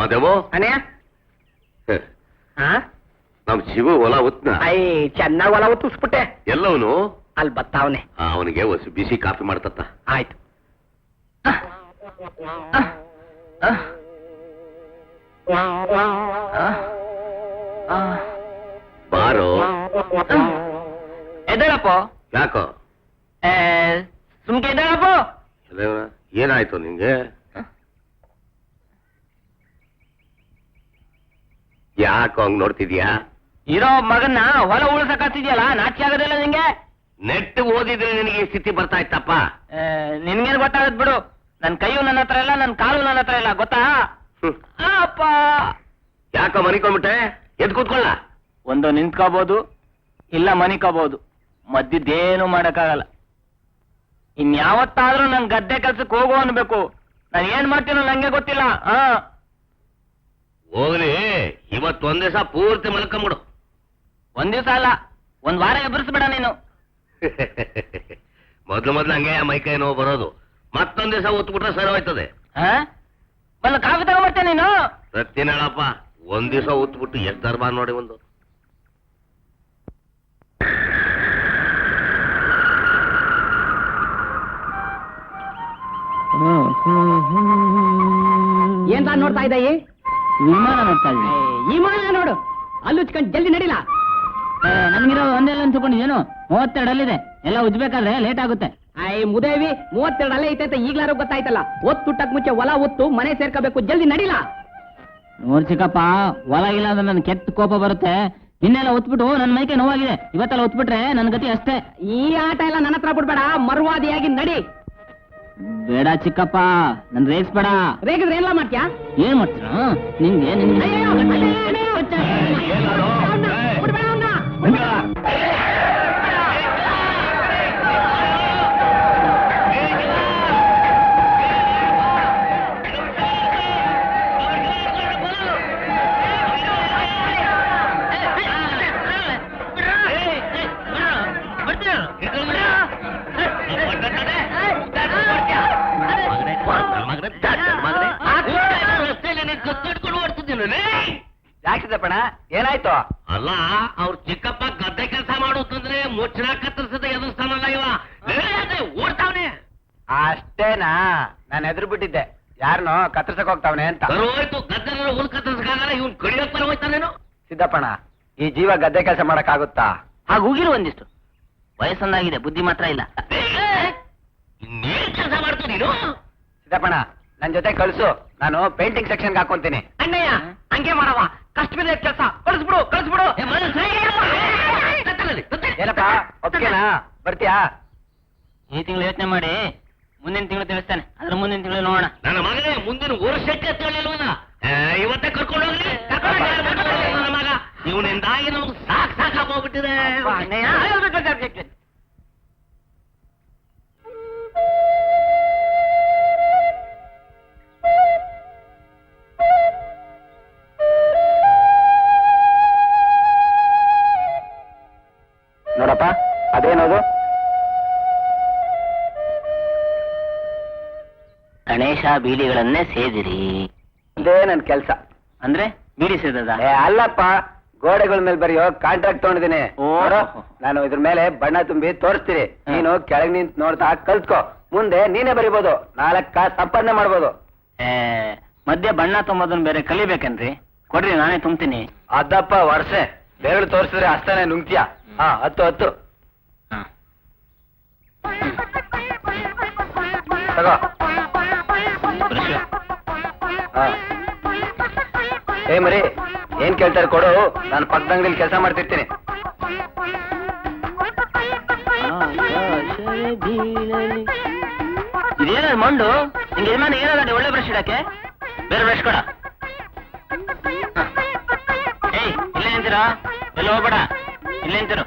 ಮಾದೇವೋ ಅನಯ್ಯ ನಮ್ ಶಿವು ಹೊಲ ಉತ್ನ ಚೆನ್ನಾಗ್ ಹೊಲ ಉತ್ತಿಸ್ಬಿಟ್ಟೆ. ಎಲ್ಲವನು ಅಲ್ಲಿ ಬತ್ತಾವನೆ. ಅವನಿಗೆ ಹೊಸ ಬಿಸಿ ಕಾಫಿ ಮಾಡ್ತತ್ತ. ಆಯ್ತು. ಬಾರೋ ಎದ್ದೇಳಪ್ಪ. ಯಾಕೋ ಸುಮ್ಕೆ ಎದ್ದೇಳಪ್ಪ. ಏನಾಯ್ತು ನಿಂಗೆ? ಯಾಕೋ ಹಂಗ್ ನೋಡ್ತಿದ್ಯಾ? ಇರೋ ಮಗನ್ನ ಹೊಲ ಉಳಿಸಕ್ಕಾಗ್ತಿದ್ಯಲ್ಲ, ನಾಚಿ ಆಗೋದಿಲ್ಲ ನಿಂಗೆ? ನೆಟ್ ಓದಿದ್ರೆ ನಿನಗೆ ಈ ಸ್ಥಿತಿ ಬರ್ತಾ ಇತ್ತಪ್ಪ. ನಿನ್ಗೇನ್ ಗೊತ್ತಾಗತ್ ಬಿಡು. ನನ್ ಕೈಯು ನನ್ನ ಹತ್ರ ಇಲ್ಲ, ನನ್ ಕಾಲು ನನ್ನ ಹತ್ರ ಇಲ್ಲ, ಗೊತ್ತಾ? ಅಪ್ಪ ಯಾಕೋ ಮನಿಕೊಂಡ್ಬಿಟ್ಟೆ? ಎದ್ ಕೂತ್ಕೊಳ್ಳ. ಒಂದು ನಿಂತ್ಕೋಬಹುದು, ಇಲ್ಲ ಮನಿಕೋಬಹುದು, ಮದ್ದಿದ್ದೇನು ಮಾಡಕ್ಕಾಗಲ್ಲ. ಇನ್ಯಾವತ್ತಾದ್ರೂ ನನ್ ಗದ್ದೆ ಕೆಲ್ಸಕ್ಕೆ ಹೋಗು ಅನ್ಬೇಕು. ನಾನು ಏನ್ ಮಾಡ್ತೀನೋ ನಂಗೆ ಗೊತ್ತಿಲ್ಲ. ಹೋಗ್ಲಿ, ಇವತ್ತೊಂದ್ ದಿವಸ ಪೂರ್ತಿ ಮಲ್ಕೊಂಬಿಡು. ಒಂದ್ ದಿವಸ ಅಲ್ಲ, ಒಂದ್ ವಾರ ಎಬ್ಬರಿಸ್ಬೇಡ ನೀನು. ಮೊದ್ಲು ಹಂಗೆ ಮೈಕೈ ನೋವು ಬರೋದು, ಮತ್ತೊಂದ್ ದಿವಸ ಒತ್ಬಿಟ್ರೆ ಸರಿ ಹೋಯ್ತದೆ. ಒಂದು ಕಾಫಿ ತಗೊಂಡ್ಬರ್ತೇನೆ ನೀನು. ಸತ್ತಿನಳಪ್ಪ, ಒಂದ್ ದಿವಸ ಒತ್ಬಿಟ್ಟು ಎಷ್ಟು ದರ್ಬಾರ್ ನೋಡಿ. ಒಂದು ಏನ್ ನೋಡ್ತಾ ಇದ್ದ? ವಿಮಾನ ನೋಡ್ತಾ ಇದ್ದೆ. ವಿಮಾನ ನೋಡು, ಅಲ್ಲುಚ್ಕೊಂಡು ಜಲ್ದಿ ನಡಿಲ್ಲ. ನನ್ಗಿರೋ ಒಂದೆಲ್ಲ ಅನ್ಸ್ಕೊಂಡಿದ್ದೇನು? 32 ಅಲ್ಲಿದೆ, ಎಲ್ಲ ಉಜ್ಬೇಕಾದ್ರೆ ಲೇಟ್ ಆಗುತ್ತೆ. ಮುದೇವಿ 32 ಅಲ್ಲೇ ಐತೆ ಅಂತ ಈಗ್ಲಾರು ಗೊತ್ತಾಯ್ತಲ್ಲ. ಒತ್ತುಟ್ಟಕ್ ಮುಂಚೆ ಹೊಲ ಒತ್ತು ಮನೆ ಸೇರ್ಕೋಬೇಕು, ಜಲ್ದಿ ನಡಿಲ್ಲ. ನೋಡ್ ಚಿಕ್ಕಪ್ಪ, ಹೊಲ ಇಲ್ಲ ಅಂದ್ರೆ ನನ್ ಕೆಟ್ಟ ಕೋಪ ಬರುತ್ತೆ. ನಿನ್ನೆಲ್ಲ ಒತ್ಬಿಟ್ಟು ನನ್ ಮೈಕೆ ನೋವಾಗಿದೆ, ಇವತ್ತೆಲ್ಲ ಒತ್ಬಿಟ್ರೆ ನನ್ ಗತಿ ಅಷ್ಟೇ. ಈ ಆಟ ಎಲ್ಲ ನನ್ನ ಹತ್ರ ಬಿಡ್ಬೇಡ, ಮರ್ವಾದಿಯಾಗಿ ನಡಿ. ಬೇಡ ಚಿಕ್ಕಪ್ಪ, ನನ್ ರೇಗಿಸ್ಬೇಡ. ರೇಗಿದ್ರೆ ಎಲ್ಲ ಮಾಡ್ತೀಯಾ? ಏನ್ ಮಾಡ್ತೀರ ನಿಂಗೆ? ಯಾಕಿದಪ್ಪಣ, ಏನಾಯ್ತು? ಅಲ್ಲ, ಅವ್ರ ಚಿಕ್ಕಪ್ಪ ಗದ್ದೆ ಕೆಲಸ ಮಾಡೋದಂದ್ರೆ ಮುಚ್ಚಳ ಕತ್ತರಿಸದ ಎದುರ್ಸ್ತಾನಲ್ಲ ಇವ, ಓಡ್ತಾವನೆ. ಅಷ್ಟೇನಾ? ನಾನು ಎದುರು ಬಿಟ್ಟಿದ್ದೆ, ಯಾರನೋ ಕತ್ತರ್ಸಕ್ ಹೋಗ್ತಾವನೆ ಅಂತ. ಹೋಯ್ತು, ಗದ್ದೆ ಹುಲ್ ಕತ್ತರಿಸಕ್ಕಾಗಲ್ಲ, ಇವ್ನು ಕಡಿಯೋಕ್ ಬರ ಹೋಯ್ತಾನೇನು? ಸಿದ್ದಪ್ಪಣ, ಈ ಜೀವ ಗದ್ದೆ ಕೆಲಸ ಮಾಡಕ್ ಆಗುತ್ತಾ? ಹಾಗೆ ಹೋಗಿರು ಒಂದಿಷ್ಟು. ವಯಸ್ಸೊಂದಾಗಿದೆ, ಬುದ್ಧಿ ಮಾತ್ರ ಇಲ್ಲ. ಇನ್ನೇನ್ ಕೆಲಸ ಮಾಡ್ತು ನೀನು? ಸಿದ್ದಪ್ಪಣ, ನನ್ ಜೊತೆ ಕಳ್ಸು, ನಾನು ಪೇಂಟಿಂಗ್ ಸೆಕ್ಷನ್ಗೆ ಹಾಕೊಂತೀನಿ. ಅಣ್ಣಯ್ಯ, ಹಂಗೆ ಮಾಡವ, ಕಷ್ಟ ಬಿದ್ದ ಕೆಲಸ. ಕಳಿಸ್ಬಿಡು, ಕಳಿಸ್ಬಿಡು. ಏನಪ್ಪ, ಒಪ್ಗೆನಾ? ಬರ್ತೀಯಾ? ಈ ತಿಂಗಳು ಯೋಚನೆ ಮಾಡಿ ಮುಂದಿನ ತಿಂಗಳು ತಿಳಿಸ್ತಾನೆ. ಅದ್ರ ಮುಂದಿನ ತಿಂಗಳು ನೋಡೋಣ. ನನ್ನ ಮಗನೇ ಮುಂದಿನ ವರ್ಷಕ್ಕೆ ತಿಳಿಲ್ವನ, ಇವತ್ತೇ ಕರ್ಕೊಂಡು ಹೋಗ್ರಿ. ನನ್ನ ಮಗ ಇವನಿಂದಾಗಿ ನಮ್ಗೆ ಸಾಕಾಗೋಗ್ಬಿಟ್ಟಿದೆ. ನೋಡಪ್ಪ, ಅದೇನದು? ಗಣೇಶ ಬೀಡಿಗಳನ್ನೇ ಸೇದಿರಿ. ಇದೇ ನನ್ ಕೆಲ್ಸ. ಅಂದ್ರೆ ಬೀಡಿ ಸೇದದ? ಅಲ್ಲಪ್ಪ, ಗೋಡೆಗಳ ಮೇಲೆ ಬರೆಯೋ ಕಾಂಟ್ರಾಕ್ಟ್ ತಗೊಂಡಿದ್ದೀನಿ. ನಾನು ಇದ್ರ ಮೇಲೆ ಬಣ್ಣ ತುಂಬಿ ತೋರಿಸ್ತೀನಿ, ನೀನು ಕೆಳಗ್ ನಿಂತು ನೋಡ್ತಾ ಕಲ್ತ್ಕೋ. ಮುಂದೆ ನೀನೇ ಬರಿಬೋದು, 4 ಕಾಸು ಸಂಪಾದನೆ ಮಾಡ್ಬೋದು. ಮಧ್ಯೆ ಬಣ್ಣ ತುಂಬೋದನ್ನ ಬೇರೆ ಕಲಿಬೇಕೇನ್ರಿ? ಕೊಡ್ರಿ, ನಾನೇ ತುಂಬ್ತೀನಿ. ಅದಪ್ಪ ವರ್ಷೆ, ಬೆರಳು ತೋರಿಸಿದ್ರೆ ಅಷ್ಟನೇ ನುಂಗ್ತೀಯ. 10 ತಗೋ. ಏ ಮರಿ, ಏನ್ ಕೇಳ್ತಾರೆ ಕೊಡು, ನಾನು ಪಕ್ಕದ ಅಂಗಡಿಲಿ ಕೆಲಸ ಮಾಡ್ತಿರ್ತೀನಿ. ಇದೇನ ಮಂಡು? ನಿಂಗೆ ಯಜಮಾನ ಏನಾದ್ರೆ ಒಳ್ಳೆ ಬ್ರಷ್ ಇಡಕ್ಕೆ ಬೇರೆ ಬ್ರಷ್ ಕೊಡ. ಏಯ್, ಇಲ್ಲೇ ನಿಂತಿರೋ, ಎಲ್ಲ ಹೋಗ್ಬೇಡ, ಇಲ್ಲೇ ನಿಂತಿರು.